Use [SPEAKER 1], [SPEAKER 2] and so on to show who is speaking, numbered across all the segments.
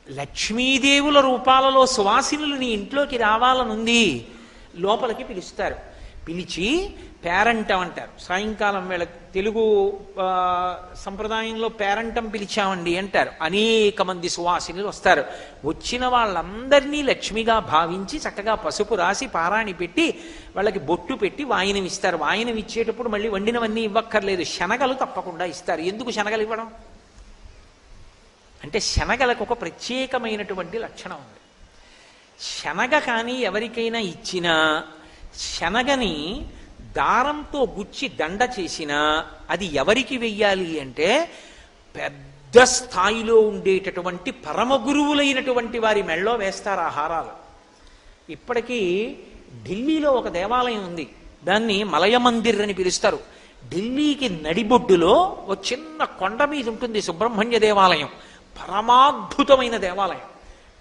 [SPEAKER 1] లక్ష్మీదేవుల రూపాలలో సువాసినులు నీ ఇంట్లోకి రావాలనుంది. లోపలికి పిలుస్తారు. పిలిచి పేరంటం అంటారు. సాయంకాలం వేళ తెలుగు సంప్రదాయంలో పేరంటం పిలిచామండి అంటారు. అనేక మంది సువాసినులు వస్తారు. వచ్చిన వాళ్ళందరినీ లక్ష్మిగా భావించి చక్కగా పసుపు రాసి పారాణి పెట్టి వాళ్ళకి బొట్టు పెట్టి వాయినం ఇస్తారు. వాయినం ఇచ్చేటప్పుడు మళ్ళీ వండినవన్నీ ఇవ్వక్కర్లేదు, శనగలు తప్పకుండా ఇస్తారు. ఎందుకు శనగలు ఇవ్వడం అంటే శనగలకు ఒక ప్రత్యేకమైనటువంటి లక్షణం ఉంది. శనగ కానీ ఎవరికైనా ఇచ్చినా శనగని దారంతో గుచ్చి దండ చేసినా అది ఎవరికి వెయ్యాలి అంటే పెద్ద స్థాయిలో ఉండేటటువంటి పరమ గురువులైనటువంటి వారి మెళ్ళో వేస్తారు ఆ హారాలు. ఇప్పటికీ ఢిల్లీలో ఒక దేవాలయం ఉంది, దాన్ని మలయ మందిర్ అని పిలుస్తారు. ఢిల్లీకి నడిబొడ్డులో ఒక చిన్న కొండ మీద ఉంటుంది సుబ్రహ్మణ్య దేవాలయం. పరమాద్భుతమైన దేవాలయం.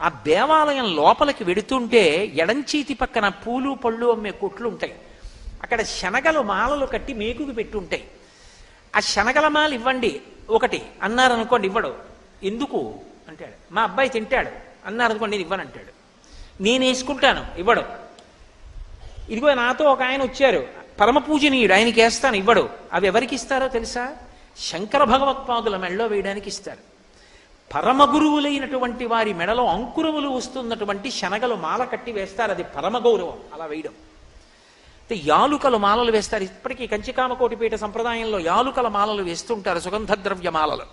[SPEAKER 1] ఆ దేవాలయం లోపలికి వెడుతుంటే ఎడంచేతి పక్కన పూలు పళ్ళు అమ్మే కొట్లు ఉంటాయి. అక్కడ శనగలు మాలలు కట్టి మేకుకి పెట్టి ఉంటాయి. ఆ శనగల మాల ఇవ్వండి ఒకటి అన్నారనుకోండి, ఇవ్వడు. ఎందుకు అంటాడు. మా అబ్బాయి తింటాడు అన్నారనుకోండి, నేను ఇవ్వనంటాడు. నేను వేసుకుంటాను, ఇవ్వడు. ఇదిగో నాతో ఒక ఆయన వచ్చారు, పరమ పూజనీయుడు, ఆయనకి వేస్తాను, ఇవ్వడు. అవి ఎవరికి ఇస్తారో తెలుసా? శంకర భగవత్పాదుల మెడలో వేయడానికి ఇస్తారు. పరమ గురువులైనటువంటి వారి మెడలో అంకురములు వస్తున్నటువంటి శనగలు మాల కట్టి వేస్తారు. అది పరమ గౌరవం అలా వేయడం. అయితే యాలుకల మాలలు వేస్తారు. ఇప్పటికీ కంచికామకోటిపీఠ సంప్రదాయంలో యాలుకల మాలలు వేస్తుంటారు, సుగంధ ద్రవ్య మాలలు.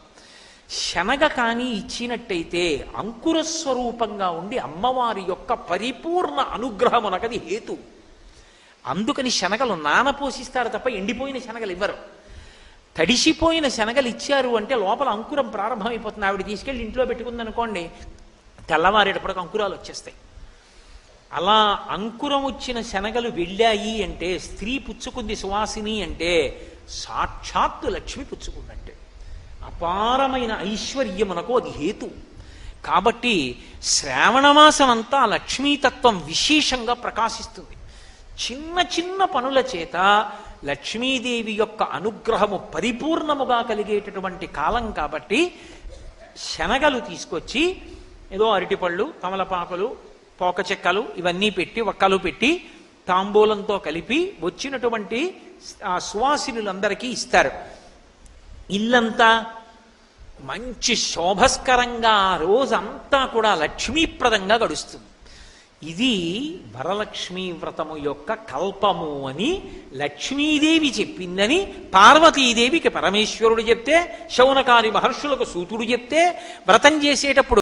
[SPEAKER 1] శనగ కానీ ఇచ్చినట్టయితే అంకుర స్వరూపంగా ఉండి అమ్మవారి యొక్క పరిపూర్ణ అనుగ్రహమునకది హేతు. అందుకని శనగలు నానపోసిస్తారు తప్ప ఎండిపోయిన శనగలు ఇవ్వరు. తడిసిపోయిన శనగలు ఇచ్చారు అంటే లోపల అంకురం ప్రారంభమైపోతుంది. ఆవిడ తీసుకెళ్ళి ఇంట్లో పెట్టుకుందనుకోండి, తెల్లవారేటప్పటికి అంకురాలు వచ్చేస్తాయి. అలా అంకురం వచ్చిన శనగలు వెళ్ళాయి అంటే స్త్రీ పుచ్చుకుంది సువాసిని అంటే సాక్షాత్తు లక్ష్మి పుచ్చుకున్నట్టే. అపారమైన ఐశ్వర్యమునకు అది హేతు. కాబట్టి శ్రావణమాసం అంతా లక్ష్మీతత్వం విశేషంగా ప్రకాశిస్తుంది. చిన్న చిన్న పనుల చేత లక్ష్మీదేవి యొక్క అనుగ్రహము పరిపూర్ణముగా కలిగేటటువంటి కాలం. కాబట్టి శనగలు తీసుకొచ్చి ఏదో అరటిపళ్ళు, తమలపాకులు, పోక చెక్కలు ఇవన్నీ పెట్టి వక్కలు పెట్టి తాంబూలంతో కలిపి వచ్చినటువంటి ఆ సువాసినులందరికీ ఇస్తారు. ఇల్లంతా మంచి శోభస్కరంగా ఆ రోజంతా కూడా లక్ష్మీప్రదంగా గడుస్తుంది. ఇది వరలక్ష్మీ వ్రతము యొక్క కల్పము అని లక్ష్మీదేవి చెప్పిందని పార్వతీదేవికి పరమేశ్వరుడు చెప్తే, శౌనకాది మహర్షులకు సూతుడు చెప్తే వ్రతం చేసేటప్పుడు